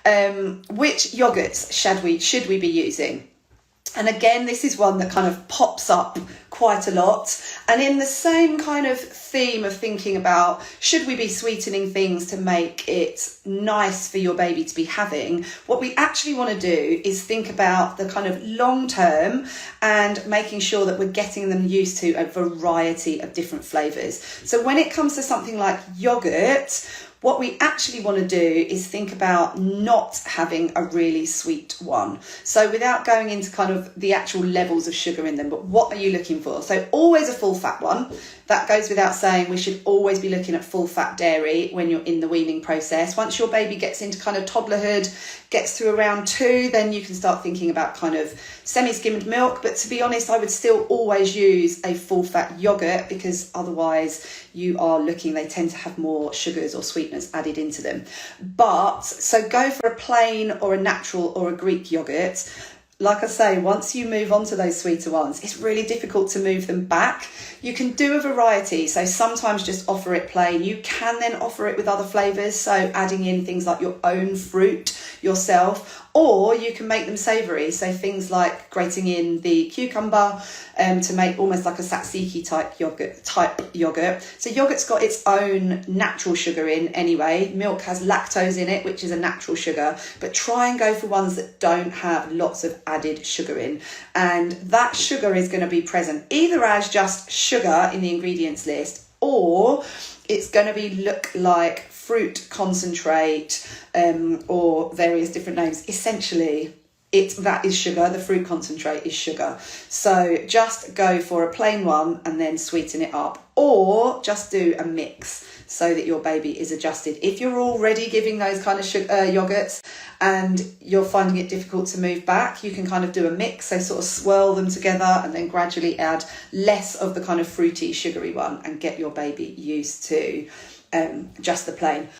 Which yogurts should we be using? And again, this is one that kind of pops up quite a lot. And in the same kind of theme of thinking about, should we be sweetening things to make it nice for your baby to be having? What we actually want to do is think about the kind of long term and making sure that we're getting them used to a variety of different flavours. So when it comes to something like yogurt, what we actually want to do is think about not having a really sweet one. So without going into kind of the actual levels of sugar in them, but what are you looking for? So always a full fat one. That goes without saying. We should always be looking at full fat dairy when you're in the weaning process. Once your baby gets into kind of toddlerhood, gets to around 2, then you can start thinking about kind of semi-skimmed milk. But to be honest, I would still always use a full fat yogurt, because otherwise they tend to have more sugars or sweeteners added into them. But so go for a plain or a natural or a Greek yogurt. Like I say, once you move on to those sweeter ones, it's really difficult to move them back. You can do a variety. So sometimes just offer it plain. You can then offer it with other flavours. So adding in things like your own fruit yourself, or you can make them savoury. So things like grating in the cucumber to make almost like a tzatziki type yogurt. So yogurt's got its own natural sugar in anyway. Milk has lactose in it, which is a natural sugar, but try and go for ones that don't have lots of added sugar in. And that sugar is going to be present either as just sugar in the ingredients list, or it's going to look like fruit concentrate or various different names. Essentially, that is sugar. The fruit concentrate is sugar. So just go for a plain one and then sweeten it up, or just do a mix so that your baby is adjusted. If you're already giving those kind of yogurts and you're finding it difficult to move back, you can kind of do a mix. So sort of swirl them together and then gradually add less of the kind of fruity, sugary one and get your baby used to just the plain.